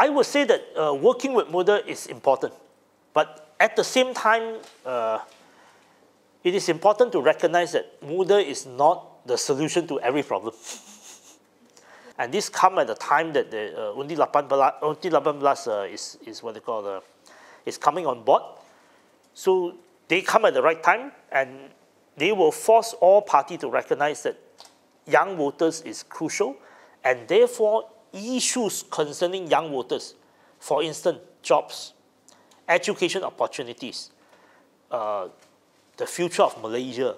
I would say that working with Muda is important. But at the same time, it is important to recognize that Muda is not the solution to every problem. And this comes at the time that the Undi 18 is what they call is coming on board. So they come at the right time, and they will force all parties to recognize that young voters is crucial, and therefore issues concerning young voters, for instance, jobs, education opportunities, the future of Malaysia,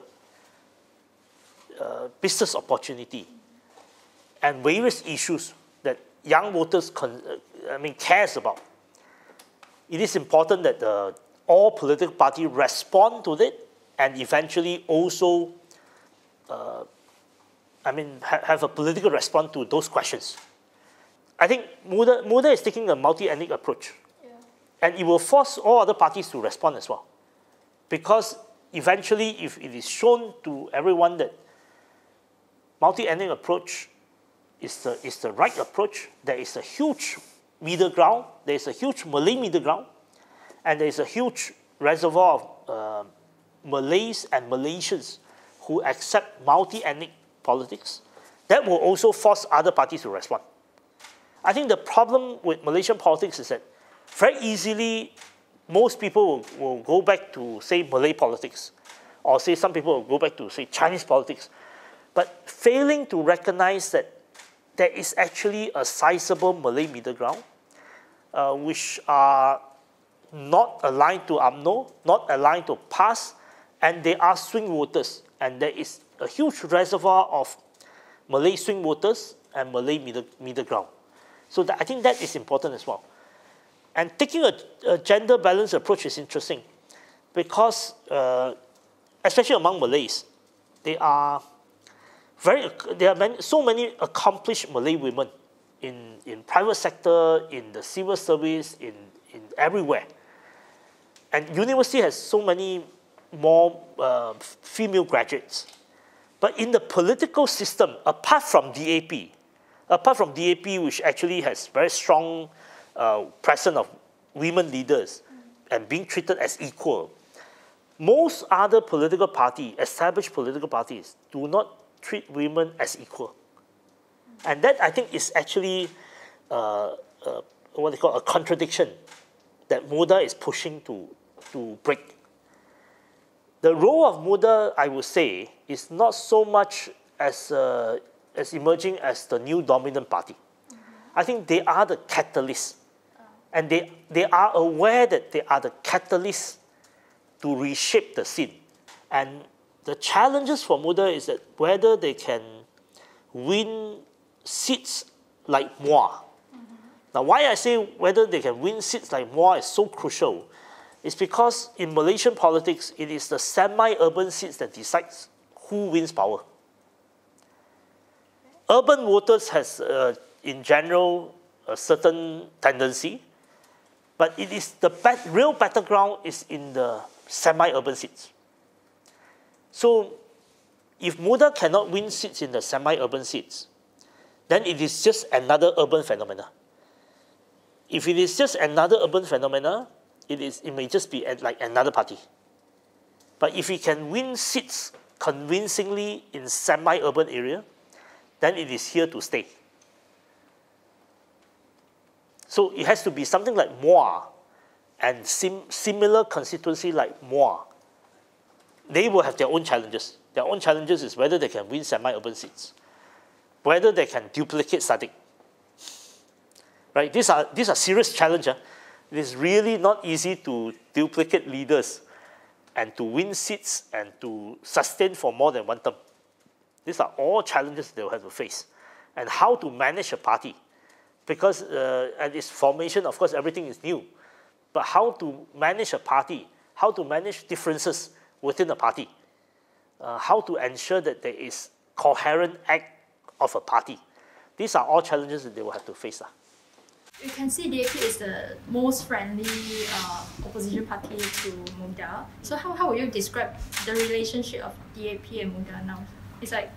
business opportunity, and various issues that young voters cares about. It is important that all political parties respond to it and eventually also have a political response to those questions. I think Muda is taking a multi-ethnic approach. Yeah. And it will force all other parties to respond as well. Because eventually, if it is shown to everyone that multi-ethnic approach is the right approach, there is a huge middle ground, there is a huge Malay middle ground, and there is a huge reservoir of Malays and Malaysians who accept multi-ethnic politics, that will also force other parties to respond. I think the problem with Malaysian politics is that very easily most people will go back to, say, Malay politics, or say some people will go back to, say, Chinese politics, but failing to recognize that there is actually a sizable Malay middle ground, which are not aligned to UMNO, not aligned to PAS, and they are swing voters. And there is a huge reservoir of Malay swing voters and Malay middle ground. So I think that is important as well. And taking a gender balanced approach is interesting because, especially among Malays, there are so many accomplished Malay women in private sector, in the civil service, in everywhere. And university has so many more female graduates. But in the political system, apart from DAP, which actually has very strong presence of women leaders and being treated as equal, most other political parties, established political parties, do not treat women as equal. And that, I think, is actually what they call a contradiction that Muda is pushing to break. The role of Muda, I would say, is not so much as emerging as the new dominant party. I think they are the catalysts. And they are aware that they are the catalysts to reshape the scene. And the challenges for Muda is that whether they can win seats like MUA. Now, why I say whether they can win seats like MUA is so crucial is because in Malaysian politics, it is the semi-urban seats that decides who wins power. Urban voters has, in general, a certain tendency, but it is the real battleground is in the semi-urban seats. So, if Muda cannot win seats in the semi-urban seats, then it is just another urban phenomena. If it is just another urban phenomena, it may just be like another party. But if it can win seats convincingly in semi-urban area, then it is here to stay. So it has to be something like MUA and similar constituency like MUA. They will have their own challenges. Their own challenges is whether they can win semi-urban seats, whether they can duplicate Sadiq. Right? These are serious challenges. It is really not easy to duplicate leaders and to win seats and to sustain for more than one term. These are all challenges they will have to face. And how to manage a party. Because at its formation, of course, everything is new. But how to manage a party, how to manage differences within a party, how to ensure that there is coherent act of a party. These are all challenges that they will have to face. You can see DAP is the most friendly opposition party to Muda. So how would you describe the relationship of DAP and Muda now? It's like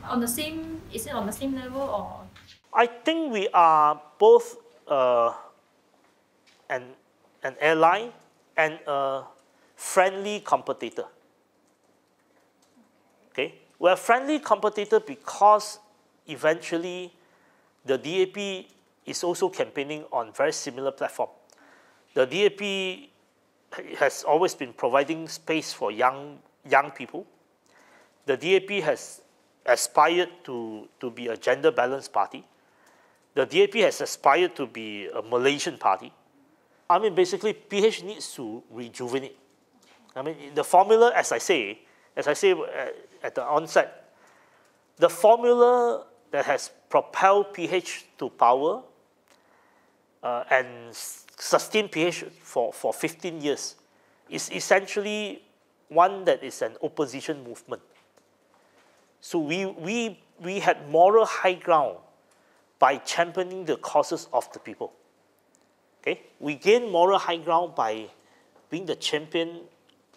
on the same, is it on the same level or? I think we are both an ally, and a friendly competitor. Okay, we're a friendly competitor because eventually the DAP is also campaigning on very similar platform. The DAP has always been providing space for young people. The DAP has aspired to be a gender balanced party. The DAP has aspired to be a Malaysian party. I mean, basically, PH needs to rejuvenate. I mean, the formula, as I say at the onset, the formula that has propelled PH to power and sustained PH for 15 years is essentially one that is an opposition movement. So we had moral high ground by championing the causes of the people. Okay? We gained moral high ground by being the champion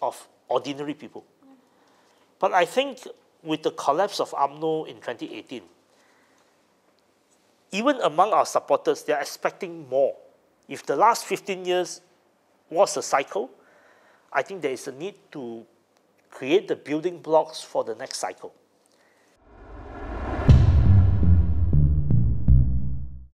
of ordinary people. But I think with the collapse of UMNO in 2018, even among our supporters, they are expecting more. If the last 15 years was a cycle, I think there is a need to create the building blocks for the next cycle.